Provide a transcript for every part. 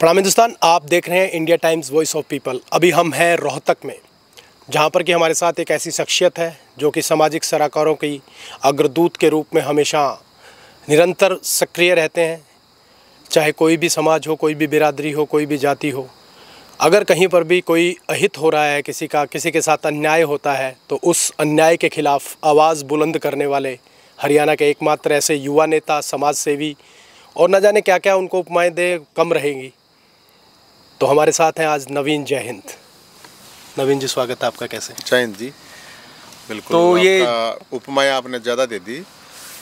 प्रणाम हिंदुस्तान, आप देख रहे हैं India times voice of people. अभी हम हैं रोहतक में, जहां पर कि हमारे साथ एक ऐसी शख्सियत है जो कि सामाजिक सरोकारों की अग्रदूत के रूप में हमेशा निरंतर सक्रिय रहते हैं। चाहे कोई भी समाज हो, कोई भी बिरादरी हो, कोई भी जाति हो, अगर कहीं पर भी कोई अहित हो रहा है, किसी के साथ अन्याय होता है, तो उस अन्याय के खिलाफ आवाज़ बुलंद करने वाले हरियाणा के एकमात्र ऐसे युवा नेता, समाज सेवी, और न जाने क्या क्या उनको उपमाएं दे कम रहेंगी। तो हमारे साथ हैं आज नवीन। जय हिंद नवीन जी, स्वागत है आपका। कैसे? जय हिंद जी। बिल्कुल। तो ये उपमाएं आपने ज़्यादा दे दी।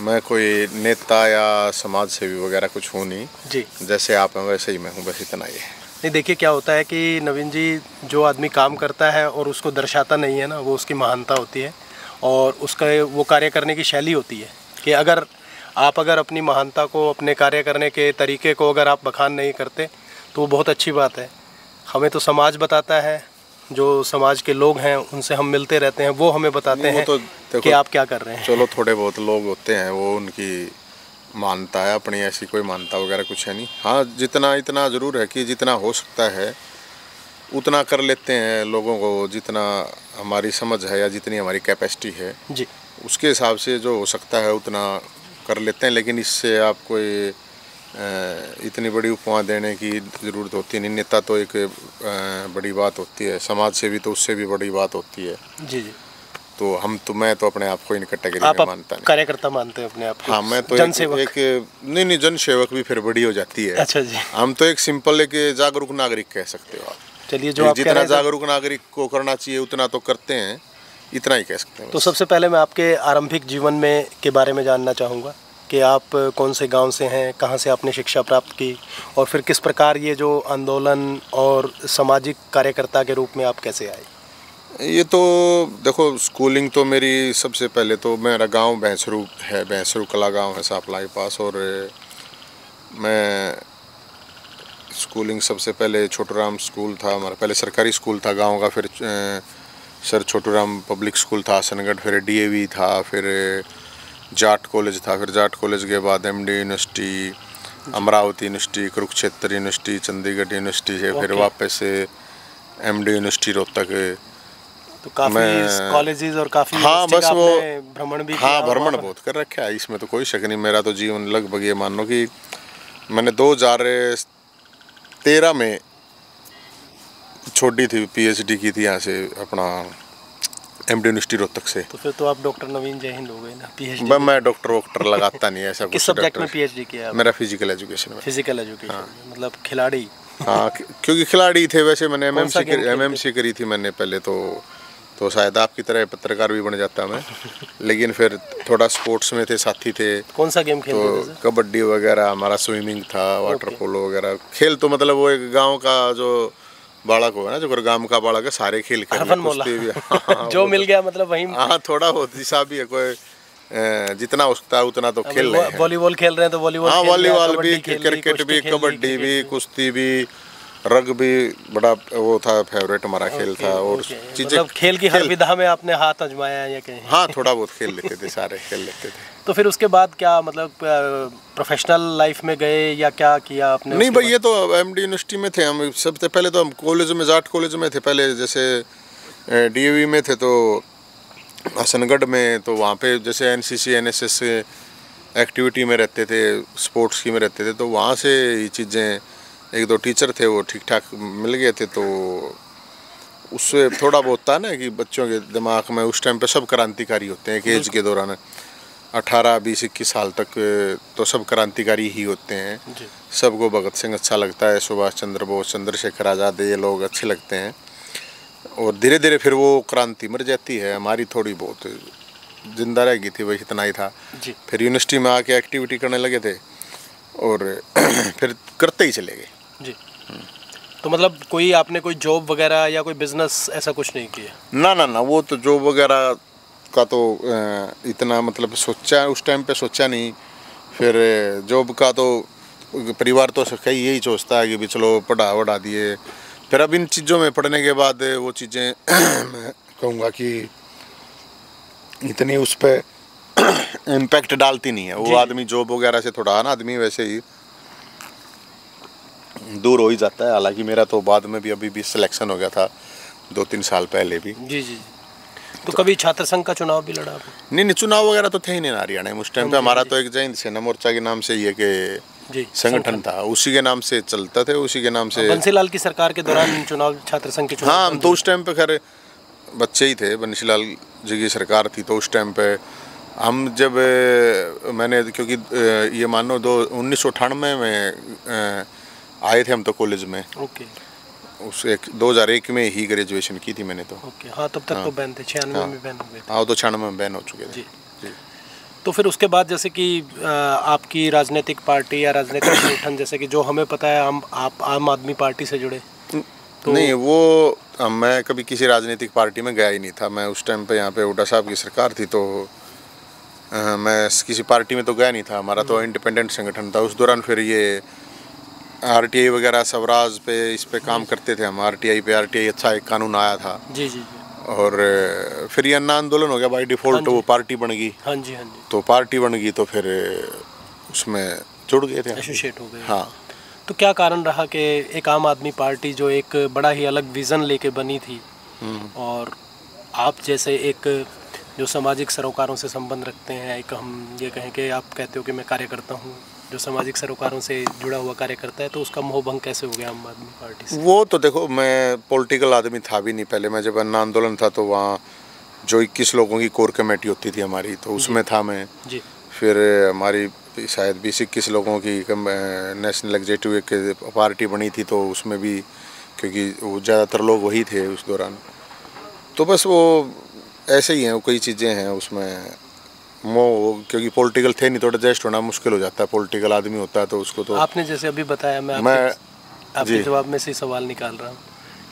मैं कोई नेता या समाज सेवी वगैरह कुछ हूँ नहीं जी। जैसे आप हैं वैसे ही मैं हूँ, बस इतना ही है। नहीं, देखिए क्या होता है कि नवीन जी, जो आदमी काम करता है और उसको दर्शाता नहीं है ना, वो उसकी महानता होती है और उसका वो कार्य करने की शैली होती है कि अगर अपनी महानता को, अपने कार्य करने के तरीके को अगर आप बखान नहीं करते तो वो बहुत अच्छी बात है। हमें तो समाज बताता है, जो समाज के लोग हैं उनसे हम मिलते रहते हैं, वो हमें बताते हैं तो कि आप क्या कर रहे हैं। चलो, थोड़े बहुत लोग होते हैं, वो उनकी मानता है, अपनी ऐसी कोई मानता वगैरह कुछ है नहीं। हाँ, इतना ज़रूर है कि जितना हो सकता है उतना कर लेते हैं लोगों को, जितना हमारी समझ है या जितनी हमारी कैपेसिटी है जी, उसके हिसाब से जो हो सकता है उतना कर लेते हैं। लेकिन इससे आप कोई इतनी बड़ी उपमा देने की ज़रूरत होती नहीं। नेता तो एक बड़ी बात होती है, समाज से भी तो उससे भी बड़ी बात होती है। जी जी। तो मैं तो अपने आप को इन कैटेगरी में मानता नहीं। कार्यकर्ता मानते हैं अपने आप को? हाँ, मैं तो जनसेवक। नहीं, जनसेवक भी फिर बड़ी हो जाती है। अच्छा जी। हम तो एक सिंपल एक जागरूक नागरिक कह सकते हो आप। चलिए, जो आप कह जितना रहे हैं जागरूक नागरिक को करना चाहिए उतना तो करते हैं, इतना ही कह सकते हैं। तो सबसे पहले मैं आपके आरंभिक जीवन में के बारे में जानना चाहूँगा कि आप कौन से गांव से हैं, कहां से आपने शिक्षा प्राप्त की और फिर किस प्रकार ये जो आंदोलन और सामाजिक कार्यकर्ता के रूप में आप कैसे आए? ये तो देखो, स्कूलिंग तो मेरी सबसे पहले तो मेरा गांव भैंसरू है, भैंसरू कला गांव है सापला के पास। और मैं स्कूलिंग सबसे पहले छोटूराम स्कूल था हमारा, पहले सरकारी स्कूल था गांव का, फिर सर छोटूराम पब्लिक स्कूल था आसनगढ़, फिर डीएवी था, फिर जाट कॉलेज था, फिर जाट कॉलेज के बाद MD university, Amravati university, Kurukshetra university, Chandigarh university से फिर वापस से एमडी यूनिवर्सिटी रोहतक। तो काफ़ी कॉलेजेस और काफ़ी, हाँ, बस वो भ्रमण भी हाँ, भ्रमण बहुत कर रखा है, इसमें तो कोई शक नहीं। मेरा तो जीवन लगभग ये मान लो कि मैंने 2013 में छोड़ी थी, पीएचडी की थी यहाँ से अपना एमडी यूनिवर्सिटी रोहतक से। तो फिर तो आप डॉक्टर नवीन जय हिंद हो गए ना। पीएचडी मैं डॉक्टर लगाता नहीं ऐसा कुछ। किस सब्जेक्ट में पीएचडी किया है? मेरा फिजिकल एजुकेशन में। Physical education. हाँ। मतलब खिलाड़ी। हाँ, क्योंकि खिलाड़ी थे वैसे। मैंने एमएमसी करी थी मैंने पहले तो शायद आपकी तरह पत्रकार भी बन जाता मैं। लेकिन फिर थोड़ा स्पोर्ट्स में थे, साथी थे। कौन सा गेम खेलते थे? तो कबड्डी वगैरह, हमारा स्विमिंग था, वाटर पोलो वगैरह खेल। तो मतलब वो एक गाँव का जो बालक होगा ना, जो गांव का बालक है, सारे खेल कुश्ती भी। हाँ, जो मिल गया मतलब वहीं। हाँ, थोड़ा बहुत हिसाब भी है, कोई जितना उठता है उतना तो खेल रहे हैं। वॉलीबॉल खेल रहे हैं तो वॉलीबॉल। हाँ, वॉलीबॉल भी, क्रिकेट भी, कबड्डी भी, कुश्ती भी, रग्बी बड़ा वो था, फेवरेट हमारा खेल था। और चीजें, मतलब खेल की हर विधा में आपने हाथ आजमाया है या कहीं? हाँ, थोड़ा बहुत खेल लेते थे, सारे खेल लेते थे। तो फिर उसके बाद क्या, मतलब प्रोफेशनल लाइफ में गए या क्या किया आपने? नहीं भाई, ये तो एमडी यूनिवर्सिटी में थे हम। सबसे पहले तो हम कॉलेज में, जाट कॉलेज में थे पहले। जैसे डीएवी में थे तो हसनगढ़ में, तो वहाँ पे जैसे एनसीसी एनएसएस एक्टिविटी में रहते थे, स्पोर्ट्स की में रहते थे, तो वहाँ से ये चीज़ें, एक दो टीचर थे वो ठीक ठाक मिल गए थे। तो उससे थोड़ा बहुत था ना कि बच्चों के दिमाग में उस टाइम पे सब क्रांतिकारी होते हैं एक एज के दौरान। 18, 20, 21 साल तक तो सब क्रांतिकारी ही होते हैं। सबको भगत सिंह अच्छा लगता है, सुभाष चंद्र बोस, चंद्रशेखर आज़ाद, ये लोग अच्छे लगते हैं। और धीरे धीरे फिर वो क्रांति मर जाती है, हमारी थोड़ी बहुत जिंदा रह गई थी, वही इतना ही था जी। फिर यूनिवर्सिटी में आके एक्टिविटी करने लगे थे और फिर करते ही चले गए जी। तो मतलब आपने कोई जॉब वगैरह या कोई बिजनेस ऐसा कुछ नहीं किया? ना, वो तो जॉब वगैरह का तो इतना मतलब सोचा, उस टाइम पे सोचा नहीं। फिर जॉब का तो परिवार तो कई यही सोचता है कि भी चलो पढ़ा दिए। फिर अब इन चीज़ों में पढ़ने के बाद वो चीज़ें मैं कहूँगा कि इतनी उस पर इम्पैक्ट डालती नहीं है। वो आदमी जॉब वगैरह से थोड़ा ना, आदमी वैसे ही दूर हो ही जाता है। हालांकि मेरा तो बाद में भी अभी भी सिलेक्शन हो गया था 2-3 साल पहले भी। जी जी। तो कभी छात्र संघ का चुनाव भी लड़ा आपने? नहीं, चुनाव वगैरह तो थे ही नहीं हरियाणा में उस टाइम पे। हमारा तो एक जय हिंद सेना मोर्चा के नाम से ये के संगठन था, उसी के नाम से चलता थे, उसी के नाम से। बंसीलाल की सरकार के दौरान चुनाव छात्र संघ के चुनाव? हाँ, हम तो उस टाइम पे खैर बच्चे ही थे, बंसीलाल जी की सरकार थी तो उस टाइम पे हम जब मैंने, क्योंकि ये मानो 1998 में आए थे हम तो कॉलेज में। ओके। उस 2001 में ही ग्रेजुएशन की थी मैंने तो। ओके। हाँ, तब तक तो बैन थे, 96 में बैन हो गए थे। हाँ, तो 96 में बैन हो चुके थे। जी। तो फिर उसके बाद जैसे कि आपकी राजनीतिक पार्टी या राजनीतिक संगठन, जैसे कि जो हमें पता है आप आम आदमी पार्टी से जुड़े? तो नहीं, वो मैं कभी किसी राजनीतिक पार्टी में गया ही नहीं था। मैं उस टाइम पे यहाँ पे हुड्डा साहब की सरकार थी तो मैं किसी पार्टी में तो गया नहीं था। हमारा तो इंडिपेंडेंट संगठन था उस दौरान। फिर ये आरटीआई वगैरह स्वराज पे इस पे काम करते थे हम। आरटीआई अच्छा एक कानून आया था। जी जी। और फिर ये अन्ना आंदोलन हो गया बाई डिफ़ॉल्ट, वो पार्टी बन गई। हाँ जी हाँ जी। तो पार्टी बन गई तो फिर उसमें जुड़ गए थे, एसोसिएट हो गए। हाँ। तो क्या कारण रहा कि एक आम आदमी पार्टी जो एक बड़ा ही अलग विज़न लेके बनी थी, और आप जैसे एक जो सामाजिक सरोकारों से संबंध रखते हैं, एक हम ये कहें कि आप कहते हो कि मैं कार्यकर्ता हूँ जो सामाजिक सरोकारों से जुड़ा हुआ कार्यकर्ता है, तो उसका मोह भंग कैसे हो गया आम आदमी पार्टी से? वो तो देखो, मैं पॉलिटिकल आदमी था भी नहीं पहले। मैं जब अन्ना आंदोलन था तो वहाँ जो 21 लोगों की कोर कमेटी होती थी हमारी, तो उसमें था मैं जी। फिर हमारी शायद 20-21 लोगों की नेशनल एग्जीक्यूटिव एक पार्टी बनी थी तो उसमें भी, क्योंकि वो ज़्यादातर लोग वही थे उस दौरान। तो बस वो ऐसे ही हैं, वो कई चीज़ें हैं उसमें क्योंकि पॉलिटिकल थे नहीं तो एडजस्ट होना मुश्किल हो जाता है। पॉलिटिकल आदमी होता है तो उसको तो। आपने जैसे अभी बताया, मैं आपके जवाब में से सवाल निकाल रहा हूँ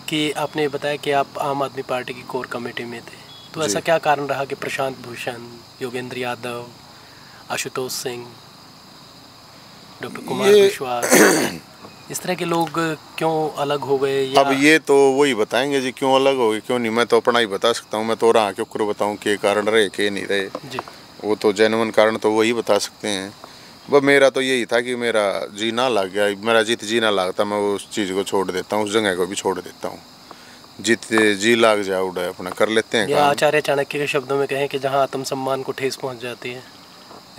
कि आपने बताया कि आप आम आदमी पार्टी की कोर कमेटी में थे, तो ऐसा क्या कारण रहा कि प्रशांत भूषण, योगेंद्र यादव, आशुतोष सिंह, डॉक्टर कुमार विश्वास, इस तरह के लोग क्यों अलग हो गए? अब ये तो वही बताएंगे जी, क्यों अलग हो गए क्यों नहीं। मैं तो अपना ही बता सकता हूँ। मैं तो रहा क्यों बताऊँ कि कारण रहे कि नहीं रहे जी। वो तो जेन्युइन कारण तो वही बता सकते हैं। वह मेरा तो यही था कि मेरा जी ना लग गया, मेरा जीत जी ना लगता, मैं उस चीज़ को छोड़ देता हूँ, उस जगह को भी छोड़ देता हूँ। जीत जी लाग जाए उड़ा अपना कर लेते हैं। आचार्य चाणक्य के शब्दों में कहें कि जहाँ आत्म सम्मान को ठेस पहुँच जाती है।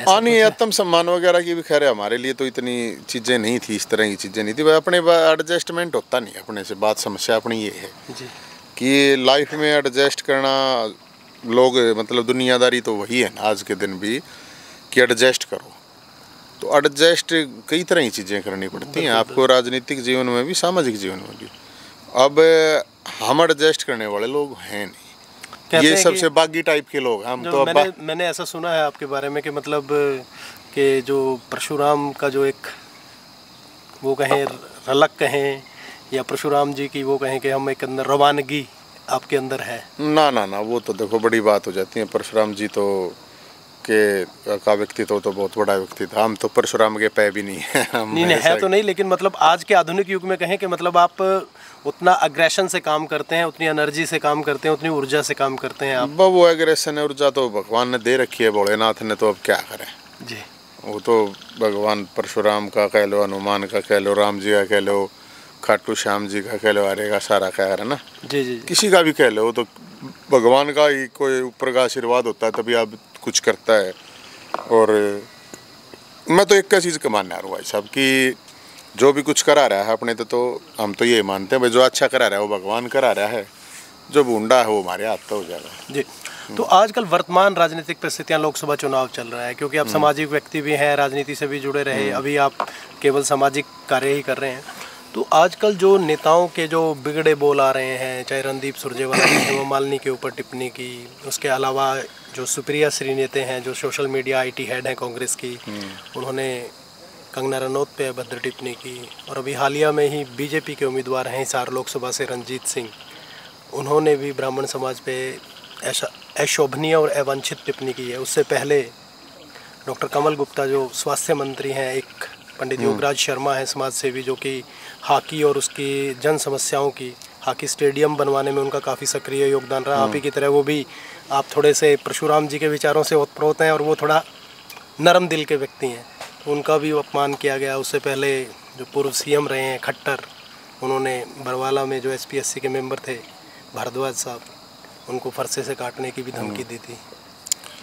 हाँ, नहीं, आत्म सम्मान वगैरह की भी खैर हमारे लिए तो इतनी चीज़ें नहीं थी, इस तरह की चीज़ें नहीं थी। वह अपने एडजस्टमेंट होता नहीं अपने से। बात समस्या अपनी ये है जी। कि लाइफ में एडजस्ट करना, लोग मतलब दुनियादारी तो वही है ना आज के दिन भी, कि एडजस्ट करो। तो एडजस्ट कई तरह की चीज़ें करनी पड़ती हैं आपको, राजनीतिक जीवन में भी, सामाजिक जीवन में भी। अब हम एडजस्ट करने वाले लोग हैं नहीं, ये सबसे बागी टाइप के लोग हम तो। मैंने ऐसा सुना है आपके बारे में कि मतलब कि जो परशुराम का जो एक वो कहें रलक कहें, या परशुराम जी की वो कहें कि हम एक अंदर रवानगी आपके अंदर है। ना, वो तो देखो बड़ी बात हो जाती है। परशुराम जी तो का व्यक्तित्व तो बहुत बड़ा व्यक्ति था। हम तो परशुराम के पै भी नहीं है। नहीं है तो नहीं, लेकिन मतलब आज के आधुनिक युग में कहें कि मतलब आप उतना अग्रेशन से काम करते हैं, उतनी एनर्जी से काम करते हैं, उतनी ऊर्जा से काम करते हैं आप। वो एग्रेशन ऊर्जा तो भगवान ने दे रखी है, भोलेनाथ ने, तो अब क्या करें जी। वो तो भगवान परशुराम का कह लो, हनुमान का कह लो, राम जी का कह लो, खाटू श्याम जी का कह लो, अरे का सारा कह रहा ना जी। किसी का भी कह लो, तो भगवान का ही कोई ऊपर का आशीर्वाद होता है तभी आप कुछ करता है। और मैं तो एक का चीज़ का मानने आ रहा हूँ भाई साहब कि जो भी कुछ करा रहा है अपने तो हम तो ये मानते हैं भाई, जो अच्छा करा रहा है वो भगवान करा रहा है, जो बूंदा है वो हमारे हाथ तो हो जाएगा जी। तो आजकल वर्तमान राजनीतिक परिस्थितियां, लोकसभा चुनाव चल रहा है, क्योंकि आप सामाजिक व्यक्ति भी हैं, राजनीति से भी जुड़े रहे, अभी आप केवल सामाजिक कार्य ही कर रहे हैं। तो आजकल जो नेताओं के जो बिगड़े बोल आ रहे हैं, चाहे रणदीप सुरजेवाला ने हेमा मालिनी के ऊपर टिप्पणी की, उसके अलावा जो सुप्रिया श्रीनेते हैं जो सोशल मीडिया आईटी हेड हैं कांग्रेस की, उन्होंने कंगना रनौत पे अभद्र टिप्पणी की, और अभी हालिया में ही बीजेपी के उम्मीदवार हैं हिसार लोकसभा से रंजीत सिंह, उन्होंने भी ब्राह्मण समाज पे अशोभनीय और अवांछित टिप्पणी की है। उससे पहले डॉक्टर कमल गुप्ता जो स्वास्थ्य मंत्री हैं, एक पंडित योगराज शर्मा हैं समाज सेवी, जो कि हॉकी और उसकी जन समस्याओं की, हॉकी स्टेडियम बनवाने में उनका काफ़ी सक्रिय योगदान रहा। आप ही की तरह वो भी, आप थोड़े से परशुराम जी के विचारों से ओतप्रोत हैं और वो थोड़ा नरम दिल के व्यक्ति हैं, तो उनका भी अपमान किया गया। उससे पहले जो पूर्व सीएम रहे हैं खट्टर, उन्होंने बरवाला में जो एसपीएससी के मेंबर थे भारद्वाज साहब, उनको फरसे से काटने की भी धमकी दी थी।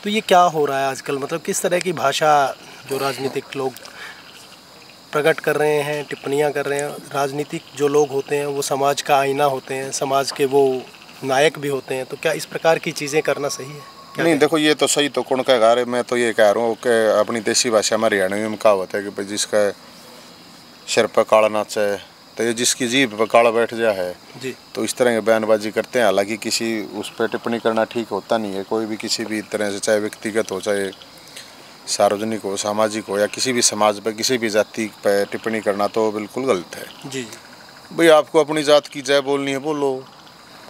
तो ये क्या हो रहा है आजकल, मतलब किस तरह की भाषा जो राजनीतिक लोग प्रकट कर रहे हैं, टिप्पणियां कर रहे हैं। राजनीतिक जो लोग होते हैं वो समाज का आईना होते हैं, समाज के वो नायक भी होते हैं, तो क्या इस प्रकार की चीज़ें करना सही है? नहीं देखो, ये तो सही तो कौन कहेगा। अरे मैं तो ये कह रहा हूँ कि अपनी देसी भाषा में हरियाणवी में कहावत है कि भाई जिसका सिर पर काला नाच है तो ये जिसकी जीभ पर काला बैठ जा है जी। तो इस तरह की बयानबाजी करते हैं। हालांकि किसी उस पर टिप्पणी करना ठीक होता नहीं है। कोई भी किसी भी तरह से, चाहे व्यक्तिगत हो, चाहे सार्वजनिक हो, सामाजिक हो, या किसी भी समाज पर, किसी भी जाति पर टिप्पणी करना तो बिल्कुल गलत है। जी भाई आपको अपनी जात की जय बोलनी है, बोलो,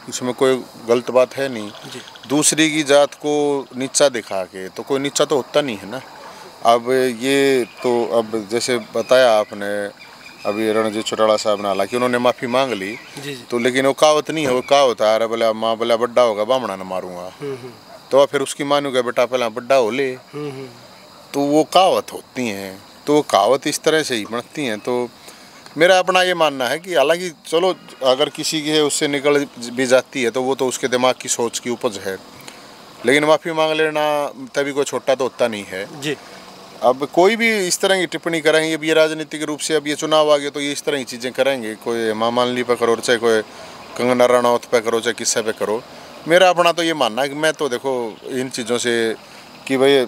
इसमें कोई गलत बात है नहीं जी। दूसरी की जात को नीचा दिखा के तो कोई नीचा तो होता नहीं है ना। अब ये तो अब जैसे बताया आपने अभी रणजीत चौटाला साहब ने, हालांकि उन्होंने माफ़ी मांग ली जी। तो, लेकिन वो कहावत नहीं है। वो कहावत है, अरे बोला माँ बोला बड्डा होगा बामणा न मारूंगा, तो फिर उसकी मानूंगा बेटा पहला बड्डा हो ले। तो वो कहावत होती हैं, तो वो कहावत इस तरह से ही बनती हैं। तो मेरा अपना ये मानना है कि हालांकि चलो अगर किसी की है उससे निकल भी जाती है तो वो तो उसके दिमाग की सोच की उपज है, लेकिन माफ़ी मांग लेना तभी कोई छोटा तो होता नहीं है जी। अब कोई भी इस तरह की टिप्पणी करेंगे, अब ये राजनीतिक रूप से अब ये चुनाव आ गए तो ये इस तरह की चीज़ें करेंगे। कोई हेमा मालिनी पे करो, चाहे कोई कंगना रनौत पे करो, चाहे किस्से पे करो। मेरा अपना तो ये मानना है कि मैं तो देखो इन चीज़ों से कि भाई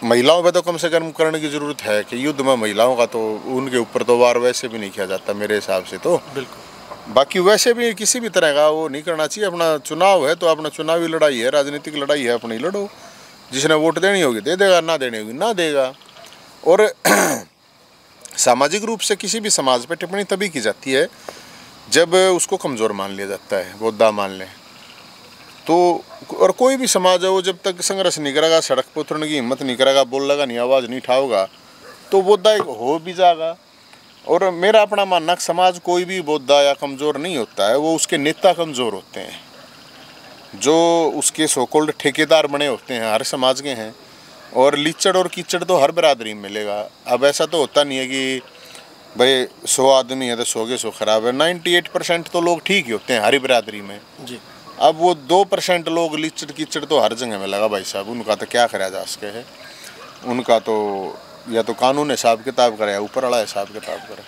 महिलाओं पे तो कम से कम करने की ज़रूरत है कि युद्ध में महिलाओं का तो उनके ऊपर तो वार वैसे भी नहीं किया जाता मेरे हिसाब से तो। बिल्कुल। बाकी वैसे भी किसी भी तरह का वो नहीं करना चाहिए। अपना चुनाव है तो अपना चुनावी लड़ाई है, राजनीतिक लड़ाई है, अपनी लड़ो। जिसने वोट देनी होगी दे देगा, ना देनी होगी ना देगा। और सामाजिक रूप से किसी भी समाज पे टिप्पणी तभी की जाती है जब उसको कमज़ोर मान लिया जाता है, बोद्दा मान लें तो। और कोई भी समाज है वो जब तक संघर्ष नहीं करेगा, सड़क पर उतरने की हिम्मत नहीं करेगा, बोलेगा नहीं, आवाज़ नहीं उठाओगा तो बोद्दा हो भी जाएगा। और मेरा अपना मानना समाज कोई भी बोद्दा या कमज़ोर नहीं होता है, वो उसके नेता कमज़ोर होते हैं, जो उसके सोकोल्ड ठेकेदार बने होते हैं, हर समाज के हैं। और लीचड़ और कीचड़ तो हर बिरादरी में मिलेगा। अब ऐसा तो होता नहीं है कि भाई 100 आदमी है तो 100 के 100 खराब है। 98% तो लोग ठीक ही होते हैं हर बिरादरी में जी। अब वो 2% लोग लीचड़ कीचड़ तो हर जगह में लगा भाई साहब। उनका तो क्या करा जा सके है, उनका तो या तो कानून हिसाब किताब करे या ऊपर वाला हिसाब किताब करे।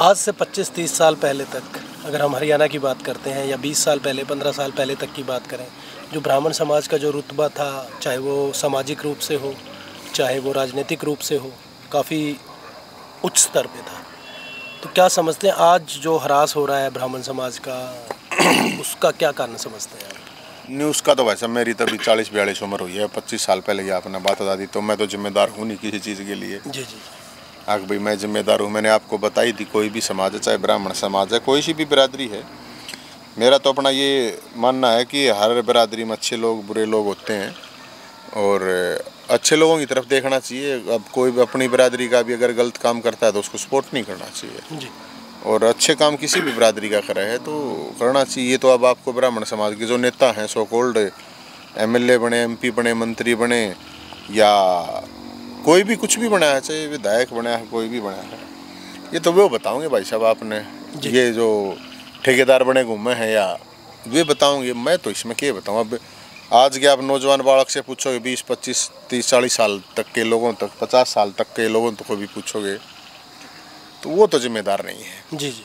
आज से 25-30 साल पहले तक अगर हम हरियाणा की बात करते हैं, या 20 साल पहले, 15 साल पहले तक की बात करें, जो ब्राह्मण समाज का जो रुतबा था, चाहे वो सामाजिक रूप से हो, चाहे वो राजनीतिक रूप से हो, काफ़ी उच्च स्तर पे था। तो क्या समझते हैं आज जो ह्रास हो रहा है ब्राह्मण समाज का, उसका क्या कारण समझते हैं आप? न्यूज़ का तो वैसे मेरी तभी 40-42 उम्र हुई है। 25 साल पहले की आपने बात बता दी तो मैं तो जिम्मेदार हूँ नहीं किसी चीज़ के लिए। जी जी। आग भाई मैं जिम्मेदार हूँ, मैंने आपको बताई थी। कोई भी समाज है, चाहे ब्राह्मण समाज है, कोई सी भी बिरादरी है, मेरा तो अपना ये मानना है कि हर बिरादरी में अच्छे लोग बुरे लोग होते हैं और अच्छे लोगों की तरफ देखना चाहिए। अब कोई भी अपनी बिरादरी का भी अगर गलत काम करता है तो उसको सपोर्ट नहीं करना चाहिए जी। और अच्छे काम किसी भी बिरादरी का करे है तो करना चाहिए। ये तो अब आपको ब्राह्मण समाज के जो नेता हैं, सो कॉल्ड MLA बने, MP बने, मंत्री बने, या कोई भी कुछ भी बना है, चाहे विधायक बना है, कोई भी बना है, ये तो वो बताओगे भाई साहब आपने। ये जो ठेकेदार बने घूमे हैं या वे बताओगे, मैं तो इसमें क्या बताऊँ। अब आज के आप नौजवान बालक से पूछोगे, 20, 25, 30, 40 साल तक के लोगों तक, 50 साल तक के लोगों तक को भी पूछोगे तो वो तो जिम्मेदार नहीं है। जी जी।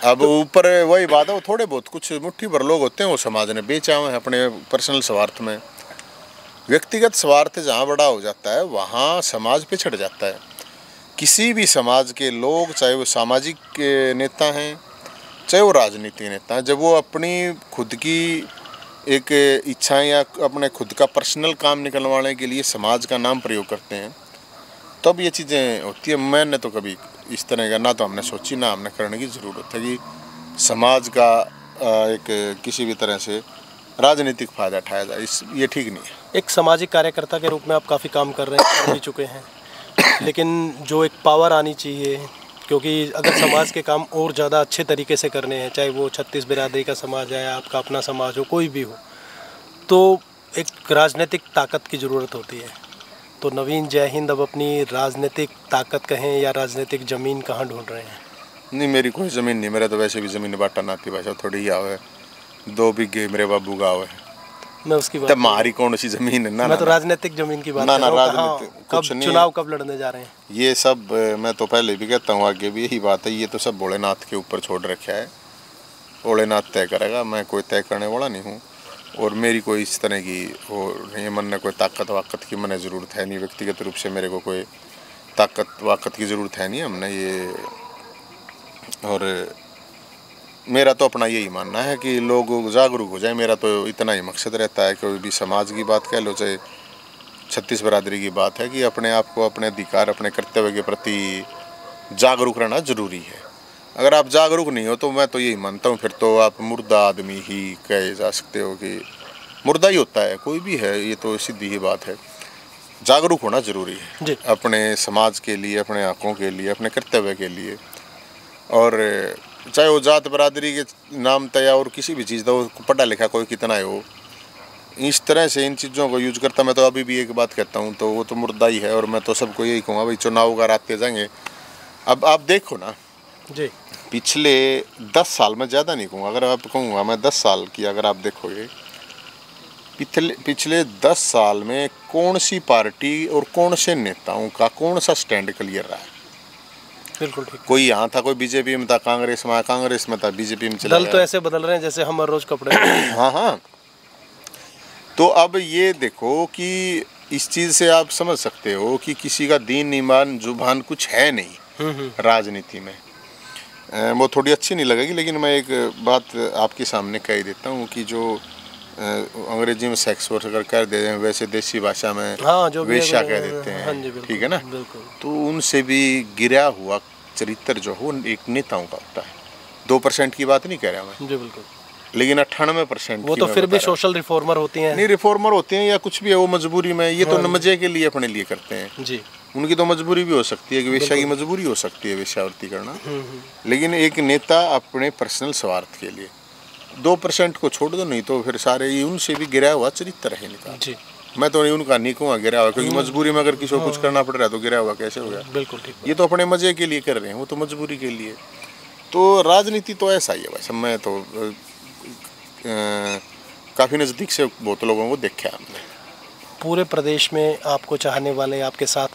अब ऊपर वही बात है, वो थोड़े बहुत कुछ मुट्ठी भर लोग होते हैं, वो समाज ने बेचा हुए हैं अपने पर्सनल स्वार्थ में। व्यक्तिगत स्वार्थ जहाँ बड़ा हो जाता है वहाँ समाज पिछड़ जाता है। किसी भी समाज के लोग, चाहे वो सामाजिक नेता हैं, चाहे वो राजनीतिक नेता हैं, जब वो अपनी खुद की एक इच्छाएं या अपने खुद का पर्सनल काम निकलवाने के लिए समाज का नाम प्रयोग करते हैं तब ये चीज़ें होती है। मैंने तो कभी इस तरह का ना तो हमने सोची, ना हमने करने की ज़रूरत है कि समाज का एक किसी भी तरह से राजनीतिक फ़ायदा उठाया जाए। ये ठीक नहीं है। एक सामाजिक कार्यकर्ता के रूप में आप काफ़ी काम कर रहे हैं, कर भी चुके हैं, लेकिन जो एक पावर आनी चाहिए, क्योंकि अगर समाज के काम और ज़्यादा अच्छे तरीके से करने हैं, चाहे वो 36 बिरादरी का समाज है, आपका अपना समाज हो, कोई भी हो, तो एक राजनीतिक ताकत की ज़रूरत होती है। तो नवीन जय हिंद अब अपनी राजनीतिक ताकत कहें या राजनीतिक ज़मीन कहाँ ढूंढ रहे हैं? नहीं, मेरी कोई ज़मीन नहीं, मेरा तो वैसे भी ज़मीन बांटा नाती भाषा थोड़ी ही आवे, 2 बीघे मेरे बाबू का आवे। मैं उसकी बात तब हमारी कौन सी ज़मीन है ना? मैं तो राजनीतिक ज़मीन की बात ना कर ना रहा हूँ। राजनीतिक कुछ नहीं, चुनाव कब लड़ने जा रहे हैं? ये सब मैं तो पहले भी कहता हूँ, आगे भी यही बात है, ये तो सब भोलेनाथ के ऊपर छोड़ रखा है। भोलेनाथ तय करेगा, मैं कोई तय करने वाला नहीं हूँ। और मेरी कोई इस तरह की वो नहीं, मन में कोई ताकत वाकत की मैंने ज़रूरत है नहीं, व्यक्तिगत रूप से मेरे को कोई ताकत वाकत की ज़रूरत है नहीं हमने ये। और मेरा तो अपना यही मानना है कि लोग जागरूक हो जाए, मेरा तो इतना ही मकसद रहता है। कोई भी समाज की बात कह लो, चाहे छत्तीस बरादरी की बात है, कि अपने आप को, अपने अधिकार, अपने कर्तव्य के प्रति जागरूक रहना ज़रूरी है। अगर आप जागरूक नहीं हो तो मैं तो यही मानता हूँ, फिर तो आप मुर्दा आदमी ही कहे जा सकते हो, कि मुर्दा ही होता है कोई भी है, ये तो सीधी ही बात है। जागरूक होना ज़रूरी है अपने समाज के लिए, अपने हकों के लिए, अपने कर्तव्य के लिए। और चाहे वो जात बरादरी के नाम तय और किसी भी चीज़ का, वो पढ़ा लिखा कोई कितना है, वो इस तरह से इन चीज़ों को यूज करता, मैं तो अभी भी एक बात कहता हूँ, तो वो तो मुर्दा ही है। और मैं तो सबको यही कहूँगा, भाई चुनाव का आते जाएंगे, अब आप देखो ना जी, पिछले 10 साल में, ज़्यादा नहीं कहूँगा, अगर आप कहूँगा मैं 10 साल की, अगर आप देखोगे पिछले 10 साल में कौन सी पार्टी और कौन से नेताओं का कौन सा स्टैंड क्लियर रहा है? बिल्कुल ठीक। कोई यहाँ था, कोई बीजेपी में था, कांग्रेस में था, बीजेपी में चला दल तो ऐसे बदल रहे हैं जैसे हम हर रोज कपड़े हाँ हाँ। तो अब ये देखो कि इस चीज़ से आप समझ सकते हो कि किसी का दीन ईमान जुबान कुछ है नहीं राजनीति में। वो थोड़ी अच्छी नहीं लगेगी, लेकिन मैं एक बात आपके सामने कह देता हूँ कि जो अंग्रेजी में सेक्स वर्कर कर देते हैं, वैसे देसी भाषा में जो वेश्या कह देते हैं। हाँ, ठीक है ना? तो उनसे भी गिरा हुआ चरित्र जो हो एक नेताओं का होता है। 2% की बात नहीं कह रहा मैं जी, बिल्कुल, लेकिन 98% वो तो फिर भी सोशल रिफॉर्मर होती हैं। नहीं, रिफॉर्मर होते हैं या कुछ भी है, वो मजबूरी में, ये तो मजे के लिए अपने लिए करते हैं जी। उनकी तो मजबूरी भी हो सकती है कि वेश्या की मजबूरी हो सकती है वेश्यावृत्ति करना, लेकिन एक नेता अपने पर्सनल स्वार्थ के लिए 2% को छोड़ दो, नहीं तो फिर सारे ही उनसे भी गिरा हुआ चरित्र है इनका। जी, मैं तो उनका नहीं कहूँगा गिरा हुआ, क्योंकि मजबूरी में अगर किसी को कुछ करना पड़ रहा है तो गिरा हुआ कैसे हो गया? बिल्कुल ठीक। ये तो अपने मजे के लिए कर रहे हैं, वो तो मजबूरी के लिए। तो राजनीति तो ऐसा ही है भाई, सब मैं तो काफ़ी नज़दीक से बहुत लोगों को देखा हमने। पूरे प्रदेश में आपको चाहने वाले, आपके साथ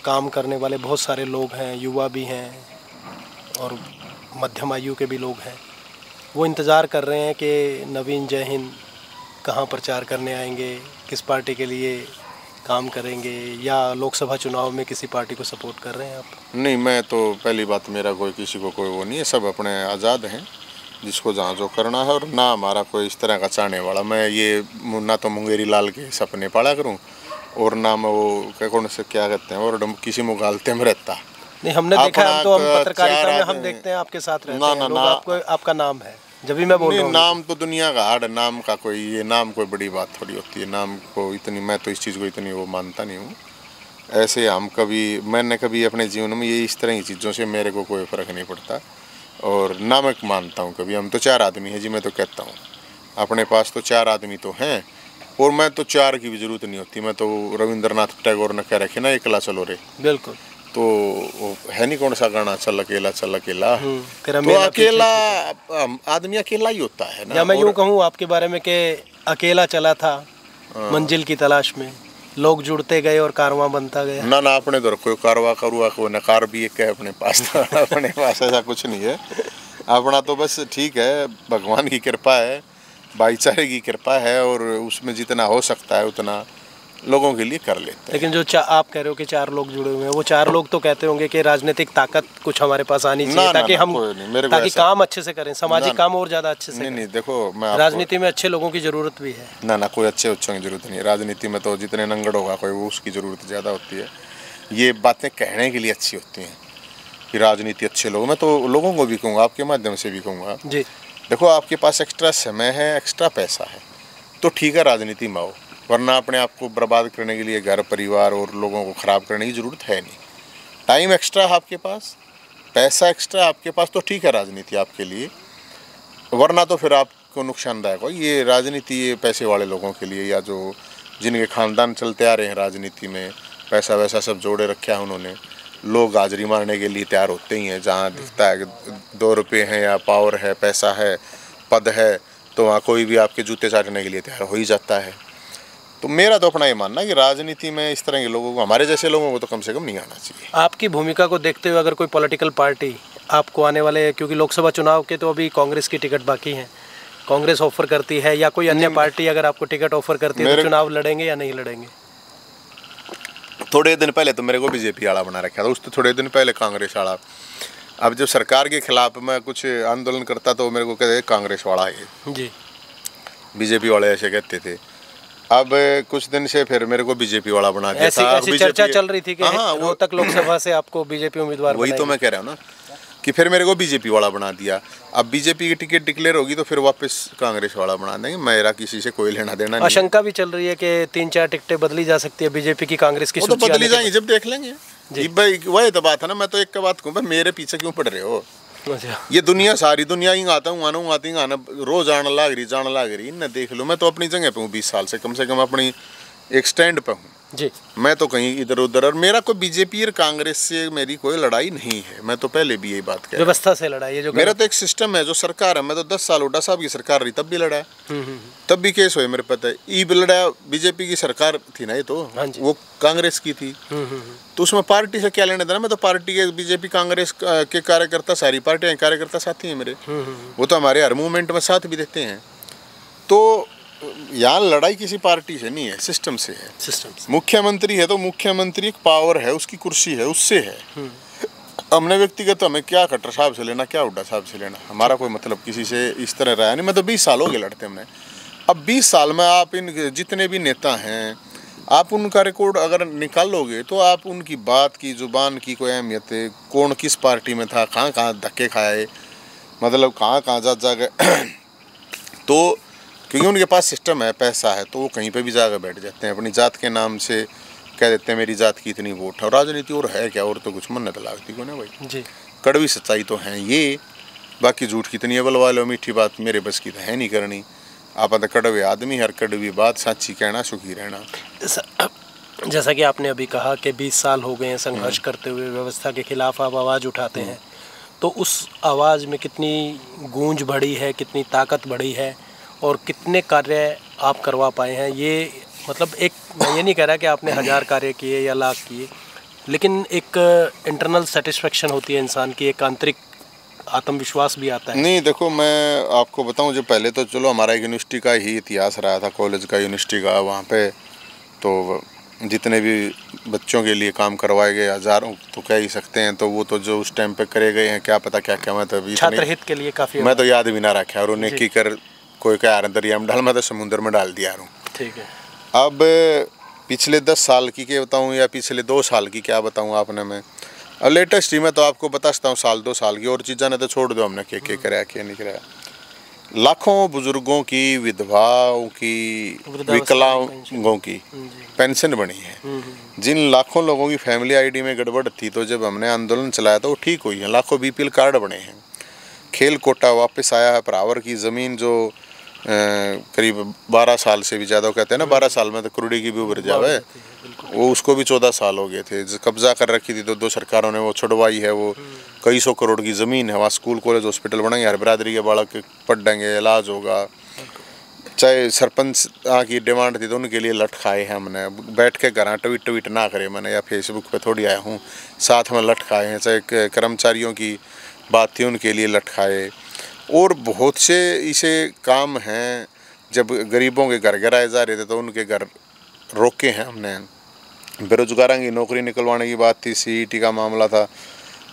काम करने वाले बहुत सारे लोग हैं, युवा भी हैं और मध्यम आयु के भी लोग हैं। वो इंतज़ार कर रहे हैं कि नवीन जय हिंद कहाँ प्रचार करने आएंगे, किस पार्टी के लिए काम करेंगे, या लोकसभा चुनाव में किसी पार्टी को सपोर्ट कर रहे हैं आप? नहीं, मैं तो पहली बात, मेरा कोई किसी को कोई वो नहीं है, सब अपने आज़ाद हैं, जिसको जहाँ जो करना है। और ना हमारा कोई इस तरह का चाहने वाला, मैं ये ना तो मुंगेरी लाल के सपने पाला करूँ, और ना मैं वो कौन से क्या कहते हैं, और किसी मुगालते में रहता नहीं। हमने देखा है, तो हम पत्रकारिता में हम देखते हैं आपके साथ रहते हैं, लोग आपका नाम है, जब भी मैं बोल रहा हूँ। नाम तो दुनिया का हार्ड, नाम का कोई, ये नाम कोई बड़ी बात थोड़ी होती है, नाम को इतनी, मैं तो इस चीज़ को इतनी वो मानता नहीं हूँ। ऐसे हम मैंने कभी अपने जीवन में ये इस तरह की चीज़ों से मेरे को कोई फ़र्क नहीं पड़ता, और ना मैं मानता हूँ कभी। हम तो 4 आदमी हैं जी, मैं तो कहता हूँ अपने पास तो 4 आदमी तो हैं, और मैं तो 4 की भी ज़रूरत नहीं होती। मैं तो रविंद्रनाथ टैगोर ने कह रखे ना, एकला चलो रे। बिल्कुल। तो है नहीं कौन सा गाना, चल अकेला चल अकेला, तो अकेला आदमी अकेला ही होता है ना। या मैं यूँ कहूँ आपके बारे में कि अकेला चला था मंजिल की तलाश में, लोग जुड़ते गए और कारवां बनता गया। ना ना, अपने दर कोई कारवा करुआ को नकार भी एक है अपने पास अपने पास ऐसा कुछ नहीं है अपना तो बस ठीक है, भगवान की कृपा है, भाईचारे की कृपा है, और उसमें जितना हो सकता है उतना लोगों के लिए कर लेते हैं। लेकिन जो आप कह रहे हो कि 4 लोग जुड़े हुए हैं, वो 4 लोग तो कहते होंगे कि राजनीतिक ताकत कुछ हमारे पास आनी चाहिए, ताकि हम ताकि काम अच्छे से करें, सामाजिक काम और ज़्यादा अच्छे से। नहीं, देखो मैं राजनीति में अच्छे लोगों की ज़रूरत भी है। ना कोई अच्छे बच्चों की ज़रूरत नहीं है राजनीति में, तो जितने नंगड़ होगा कोई, वो उसकी ज़रूरत ज़्यादा होती है। ये बातें कहने के लिए अच्छी होती हैं कि राजनीति अच्छे लोग, मैं तो लोगों को भी कहूँगा, आपके माध्यम से भी कहूँगा जी, देखो आपके पास एक्स्ट्रा समय है, एक्स्ट्रा पैसा है, तो ठीक है राजनीति में आओ, वरना अपने आप को बर्बाद करने के लिए घर परिवार और लोगों को ख़राब करने की ज़रूरत है नहीं। टाइम एक्स्ट्रा है आपके पास, पैसा एक्स्ट्रा आपके पास, तो ठीक है राजनीति आपके लिए, वरना तो फिर आपको नुकसानदायक हो। ये राजनीति ये पैसे वाले लोगों के लिए, या जो जिनके ख़ानदान चलते आ रहे हैं राजनीति में, पैसा वैसा सब जोड़े रखा है उन्होंने। लोग हाजिरी मारने के लिए तैयार होते ही हैं, जहाँ दिखता है कि 2 रुपये हैं या पावर है, पैसा है, पद है, तो वहाँ कोई भी आपके जूते चाटने के लिए तैयार हो ही जाता है। तो मेरा तो अपना ये मानना है कि राजनीति में इस तरह के लोगों को, हमारे जैसे लोगों को तो कम से कम नहीं आना चाहिए। आपकी भूमिका को देखते हुए अगर कोई पॉलिटिकल पार्टी आपको आने वाले, क्योंकि लोकसभा चुनाव के तो अभी कांग्रेस की टिकट बाकी है, कांग्रेस ऑफर करती है या कोई अन्य पार्टी अगर आपको टिकट ऑफर करती है तो चुनाव लड़ेंगे या नहीं लड़ेंगे? थोड़े दिन पहले तो मेरे को बीजेपी वाला बना रखा था, उस तो थोड़े दिन पहले कांग्रेस वाला। अब जब सरकार के खिलाफ मैं कुछ आंदोलन करता तो मेरे को कहते कांग्रेस वाला है जी, बीजेपी वाले ऐसे कहते थे। अब कुछ दिन से फिर मेरे को बीजेपी वाला बना दिया था। ऐसी चर्चा चल रही थी कि रोहतक लोकसभा से आपको बीजेपी उम्मीदवार, वही तो मैं कह रहा हूँ ना कि फिर मेरे को बीजेपी वाला बना दिया। अब बीजेपी की टिकट डिक्लेयर होगी तो फिर वापस कांग्रेस वाला बना देंगे। मेरा किसी से कोई लेना देना नहीं। आशंका भी चल रही है कि 3-4 टिकटें बदली जा सकती है बीजेपी की, कांग्रेस की वो तो बदली जाएंगी जब देख लेंगे जी भाई। वही तो बात है ना, मैं तो एक बात कहूँ, मेरे पीछे क्यों पड़ रहे हो? ये दुनिया, सारी दुनिया ही आता हूँ आना रोज आना लाग रही न देख लो। मैं तो अपनी जगह पे हूँ 20 साल से कम अपनी एक स्टैंड पे हूँ जी। मैं तो कहीं इधर उधर, और मेरा कोई बीजेपी और कांग्रेस से मेरी कोई लड़ाई नहीं है। मैं तो पहले भी यही बात कह, व्यवस्था से लड़ाई है जो मेरा तो एक सिस्टम है जो सरकार है। मैं तो 10 साल हुड्डा साहब की सरकार रही तब भी लड़ा, तब भी केस हुए मेरे पता है। ईब लड़ा, बीजेपी की सरकार थी ना ये तो, वो कांग्रेस की थी, तो उसमें पार्टी से क्या लेने देना। मैं तो पार्टी के, बीजेपी कांग्रेस के कार्यकर्ता, सारी पार्टियां कार्यकर्ता साथी हैं मेरे, वो तो हमारे हर मूवमेंट में साथ भी देते हैं। तो यहाँ लड़ाई किसी पार्टी से नहीं है, सिस्टम से है। सिस्टम से मुख्यमंत्री है तो मुख्यमंत्री एक पावर है, उसकी कुर्सी है, उससे है। हमने व्यक्तिगत तो हमें क्या खट्टर साहब से लेना, क्या हुड्डा साहब से लेना, हमारा कोई मतलब किसी से इस तरह रहा नहीं। मैं तो 20 साल हो गए लड़ते हमने। अब 20 साल में आप इन जितने भी नेता हैं, आप उनका रिकॉर्ड अगर निकालोगे तो आप उनकी बात की, जुबान की कोई अहमियत है, कौन किस पार्टी में था, कहाँ कहाँ धक्के खाए, मतलब कहाँ कहाँ जा गए। तो क्योंकि उनके पास सिस्टम है, पैसा है, तो वो कहीं पे भी जाकर बैठ जाते हैं। अपनी जात के नाम से कह देते हैं मेरी जात की इतनी वोट है। और राजनीति और है क्या, और तो कुछ मन्नत लागती को ना भाई जी। कड़वी सच्चाई तो है ये, बाकी झूठ कितनी बलवा लो, मीठी बात मेरे बस की तो है नहीं करनी। आप तो कड़वे आदमी, हर कड़वी बात साची कहना, सुखी रहना। जैसा कि आपने अभी कहा कि 20 साल हो गए हैं संघर्ष करते हुए, व्यवस्था के खिलाफ आप आवाज़ उठाते हैं, तो उस आवाज़ में कितनी गूंज बढ़ी है, कितनी ताकत बढ़ी है और कितने कार्य आप करवा पाए हैं? ये मतलब एक, मैं ये नहीं कह रहा कि आपने 1000 कार्य किए या लाख किए, लेकिन एक इंटरनल सेटिस्फेक्शन होती है इंसान की, एक आंतरिक आत्मविश्वास भी आता है। नहीं देखो, मैं आपको बताऊं, जो पहले तो चलो हमारा यूनिवर्सिटी का ही इतिहास रहा था, कॉलेज का, यूनिवर्सिटी का, वहाँ पे तो जितने भी बच्चों के लिए काम करवाए गए हज़ारों तो कह ही सकते हैं। तो वो तो जो उस टाइम पे करे गए हैं, क्या पता क्या क्या। मैं तो अभी छात्र हित के लिए काफ़ी, मैं तो याद भी ना रखा, और उन्हें की कर कोई क्या दरिया में डाल, मैं तो समुद्र में डाल दिया हूँ। ठीक है। अब पिछले 10 साल की क्या बताऊँ या पिछले 2 साल की क्या बताऊँ आपने मैं। और लेटेस्ट ही मैं तो आपको बता सकता हूँ 1-2 साल की, और चीज़ें ने तो छोड़ दो हमने क्या कराया क्या नहीं कराया। लाखों बुजुर्गों की, विधवाओं की, विकलांगों की पेंशन बनी है। जिन लाखों लोगों की फैमिली आईडी में गड़बड़ थी, तो जब हमने आंदोलन चलाया तो वो ठीक हुई है। लाखों बीपीएल कार्ड बने हैं। खेल कोटा वापस आया है। परावर की ज़मीन जो करीब 12 साल से भी ज़्यादा, कहते हैं ना 12 साल में तो कुरुड़ी की भी उभर जावे, वो उसको भी 14 साल हो गए थे। कब्जा कर रखी थी तो 2 सरकारों ने वो छुड़वाई है। वो कई 100 करोड़ की ज़मीन है, वहाँ स्कूल कॉलेज हॉस्पिटल बनेंगे, हर बिरादरी के बालक पढ़ेंगे, इलाज होगा। चाहे सरपंच की डिमांड थी तो उनके लिए लट खाए हैं हमने। बैठ के घर ट्वीट ना करे मैंने, या फेसबुक पे थोड़ी आया हूँ, साथ में लट खाए हैं। चाहे कर्मचारियों की बात थी, उनके लिए लट खाए। और बहुत से ऐसे काम हैं, जब गरीबों के घर गिराए जा रहे थे तो उनके घर रोके हैं हमने। बेरोजगारों की नौकरी निकलवाने की बात थी, सीईटी का मामला था,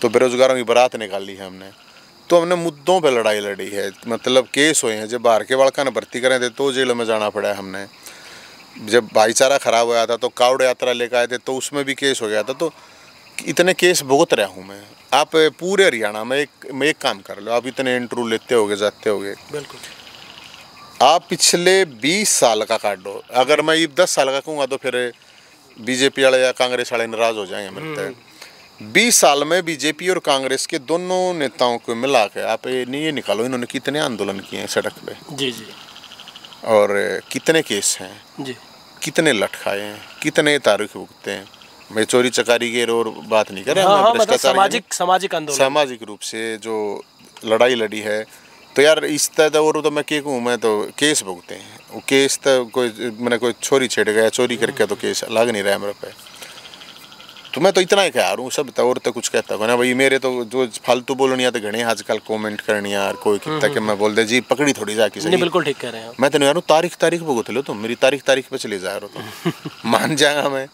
तो बेरोजगारों की बारात निकाली है हमने। तो हमने मुद्दों पे लड़ाई लड़ी है, मतलब केस हुए हैं। जब बाहर के बालका ने भर्ती करे थे तो जेल में जाना पड़ा है हमने। जब भाईचारा खराब हुआ था तो कावड़ यात्रा लेकर आए थे तो उसमें भी केस हो गया था। तो इतने केस भुगत रहा हूँ मैं। आप पूरे हरियाणा में एक काम कर लो, आप इतने इंटरव्यू लेते होगे, जाते होगे, बिल्कुल, आप पिछले 20 साल का काट दो। अगर मैं 10 साल का कहूँगा तो फिर बीजेपी वाले या कांग्रेस वाले नाराज हो जाएंगे मेरे से। 20 साल में बीजेपी और कांग्रेस के दोनों नेताओं को मिला के आप ये निकालो, इन्होंने कितने आंदोलन किए हैं सड़क पे जी जी, और कितने केस हैं जी, कितने लट खाए हैं, कितने तारीख भुगते हैं। मैं चोरी चकारी की और बात नहीं कर रहा, हाँ, मैं मतलब भ्रष्टाचार सामाजिक आंदोलन, सामाजिक रूप से जो लड़ाई लड़ी है। तो यार इस तरह और तो मैं क्या कहूँ, मैं तो केस भुगते हैं वो केस, तो कोई मैंने कोई छोरी छेड़ गया चोरी करके तो केस लग नहीं रहा है मेरे पे। तो मैं तो इतना ही कह रहा हूँ सब, और तो कुछ कहता हूँ ना भाई। मेरे तो जो फालतू बोलनिया तो घने आजकल कमेंट करनी यार, कोई कितना कि मैं बोल दे जी पकड़ी थोड़ी जाके सही। बिल्कुल ठीक कह रहे हैं। मैं तो नहीं यार तारीख भुगत लो तुम, मेरी तारीख पे चले जा रहे हो तो मान जाएगा मैं।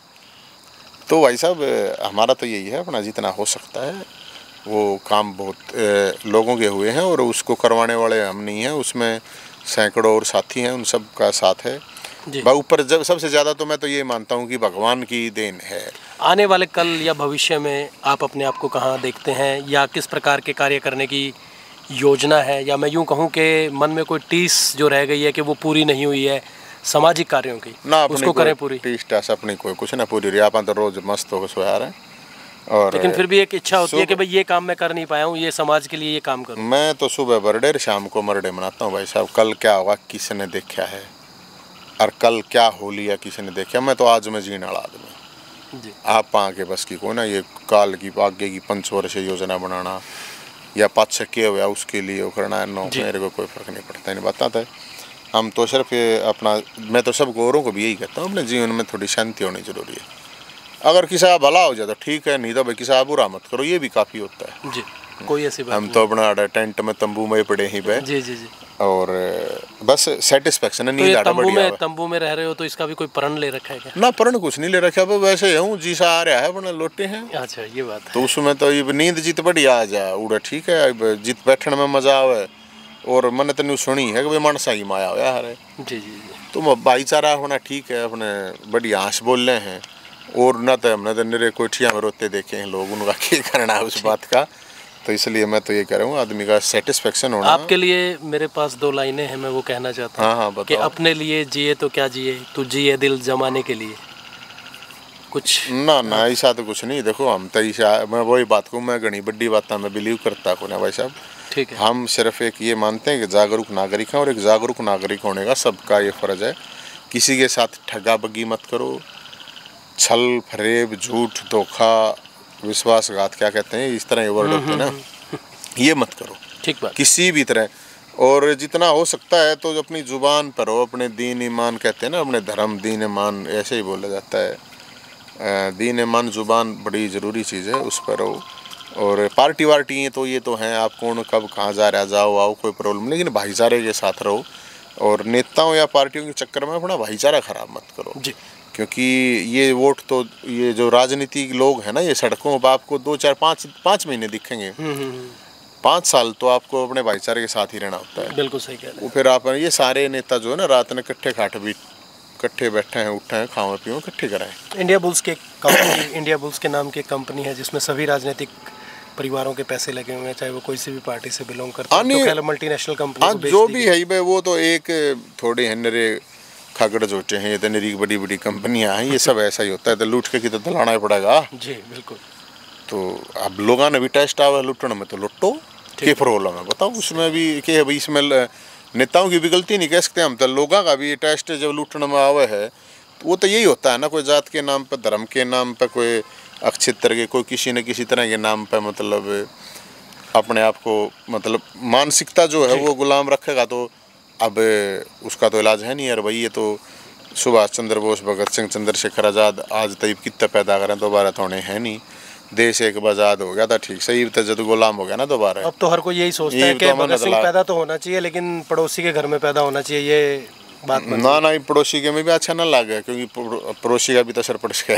तो भाई साहब हमारा तो यही है, अपना जितना हो सकता है वो काम बहुत लोगों के हुए हैं और उसको करवाने वाले हम नहीं हैं, उसमें सैकड़ों और साथी हैं, उन सब का साथ है। ऊपर जब सबसे ज़्यादा तो मैं तो ये मानता हूँ कि भगवान की देन है। आने वाले कल या भविष्य में आप अपने आप को कहाँ देखते हैं, या किस प्रकार के कार्य करने की योजना है, या मैं यूँ कहूँ कि मन में कोई टीस जो रह गई है कि वो पूरी नहीं हुई है सामाजिक कार्यों की, ना उसको करें पूरी? टीस टास अपनी कोई कुछ ना पूरी रही, आप तो रोज मस्त होकर सोया रहे हैं। और लेकिन फिर भी एक इच्छा होती है कि भाई ये काम मैं कर नहीं पाया हूँ, ये समाज के लिए ये काम करूँ। मैं तो सुबह बर्थडे शाम को मरडे मनाता हूँ भाई साहब। कल क्या होगा किसी ने देखा है, और कल क्या हो लिया किसी ने देखा। मैं तो आज में जीने वाला आदमी जी। आप आके बस की को ना ये काल की आगे की 5 वर्ष योजना बनाना या 5 किया हुआ उसके लिए वो करना है, नो मेरे को कोई फर्क नहीं पड़ता, नहीं बताता है। हम तो सिर्फ ये अपना, मैं तो सब गौरों को भी यही कहता हूँ, अपने जीवन में थोड़ी शांति होनी जरूरी है। अगर किसी का भला हो जाए तो ठीक है, नहीं तो भाई किसी का बुरा मत करो, ये भी काफ़ी होता है जी। कोई ऐसी बात हम तो अपना टेंट में तंबू में पड़े ही पे जी जी जी, और बस सेटिस्फेक्शन है। नींद तो तंबू में रह रहे हो तो इसका भी कोई प्रण ले रखा है क्या? ना प्रण कुछ नहीं ले रखा, वैसे हूँ जी सा आ रहा है अपने लोटे हैं। अच्छा ये बात है। तो उसमें तो ये नींद जीत बढ़िया आ जाए उड़ा ठीक है, जीत बैठने में मजा आवे। और मैंने तेन सुनी है कि भाई मनसा की माया हो यार जी जी। तो भाईचारा होना ठीक है, अपने बढ़िया हंस बोल रहे हैं। और ना तो हमने तो निरे कोठिया में रोते देखे हैं लोग, उनका क्या करना है उस बात का। तो इसलिए मैं तो ये कह रहा हूँ आदमी का सेटिस्फेक्शन होना। आपके लिए मेरे पास 2 लाइनें हैं, मैं वो कहना चाहता हूँ। हाँ कि अपने लिए जिए तो क्या जिए, तू जिए दिल जमाने के लिए। कुछ ना ऐसा तो कुछ नहीं। देखो हम तो ऐसा, मैं वही बात को मैं घनी बड़ी बात में बिलीव करता हूँ ना भाई साहब। ठीक है। हम सिर्फ एक ये मानते हैं कि जागरूक नागरिक हैं, और एक जागरूक नागरिक होने का सबका ये फर्ज है। किसी के साथ ठगा बगी मत करो, छल फरेब झूठ धोखा विश्वासघात क्या कहते हैं इस तरह ये वर्ड होते हैं ना, ये मत करो ठीक बात किसी भी तरह। और जितना हो सकता है तो अपनी जुबान पर हो, अपने दीन ईमान कहते हैं ना, अपने धर्म दीन ईमान ऐसे ही बोला जाता है। दीन ईमान जुबान बड़ी ज़रूरी चीज़ है, उस पर हो। और पार्टी वार्टी है तो ये तो हैं, आप कौन कब कहाँ जा रहा जाओ आओ कोई प्रॉब्लम, लेकिन भाईचारे के साथ रहो। और नेताओं या पार्टियों के चक्कर में अपना भाईचारा खराब मत करो जी। क्योंकि ये वोट तो ये जो राजनीतिक लोग हैं ना, ये सड़कों पर आपको 2 4 5 महीने दिखेंगे। 5 साल तो आपको अपने भाईचारे के साथ ही रहना होता है। बिल्कुल सही कह रहे हैं। वो फिर आप ये सारे नेता जो है ना रात में इकट्ठे खाट भी इकट्ठे बैठे हैं, उठे हैं, खाओ पियो इकट्ठे कराएं। इंडिया बुल्स के कंपनी इंडिया बुल्स के नाम की कंपनी है जिसमें सभी राजनीतिक परिवारों के पैसे लगे हुए हैं, चाहे वो कोई सी भी पार्टी से बिलोंग करते हैं। तो मल्टीनेशनल कंपनी जो भी है भाई, वो तो एक थोड़े हनरे खागड़ जोटे हैं, ये तो निरी बड़ी बड़ी कंपनियां हैं, ये सब ऐसा ही होता है। तो लूट के कितना दलाना ही पड़ेगा जी बिल्कुल। तो अब लोगों ने भी टेस्ट आवा लुटने में, तो लुटो क्या प्रॉब्लम है बताओ। उसमें भी क्या है भाई, इसमें नेताओं की भी गलती नहीं कह सकते हम, तो लोगों का भी टेस्ट जब लूटने में आवे है तो वो तो यही होता है ना, कोई जात के नाम पर, धर्म के नाम पर, कोई अक्षित्र के, कोई किसी न किसी तरह के नाम पर मतलब अपने आप को मतलब मानसिकता जो है वो गुलाम रखेगा। तो अब उसका तो इलाज है नहीं यार भाई। ये तो सुभाष चंद्र बोस, भगत सिंह, चंद्रशेखर आज़ाद आज तक कितना पैदा करें दोबारा तो होने है नहीं। देश एक आज़ाद हो गया था ठीक सही, तो जब गुलाम हो गया ना दोबारा। अब तो हर कोई यही सोचता है कि भगत सिंह पैदा तो होना चाहिए लेकिन पड़ोसी के घर में पैदा होना चाहिए, ये बात ना पड़ोसी के में भी अच्छा ना लगे क्योंकि पड़ोसी का भी तो असर पड़ सके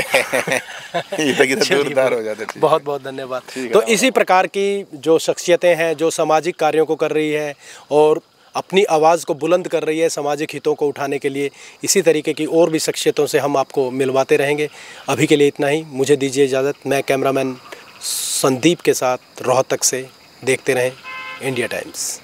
जोरदार हो जाते। बहुत बहुत धन्यवाद। तो इसी प्रकार की जो शख्सियतें हैं जो सामाजिक कार्यों को कर रही है और अपनी आवाज़ को बुलंद कर रही है सामाजिक हितों को उठाने के लिए, इसी तरीके की और भी शख्सियतों से हम आपको मिलवाते रहेंगे। अभी के लिए इतना ही, मुझे दीजिए इजाज़त। मैं कैमरामैन संदीप के साथ रोहतक से, देखते रहें इंडिया टाइम्स।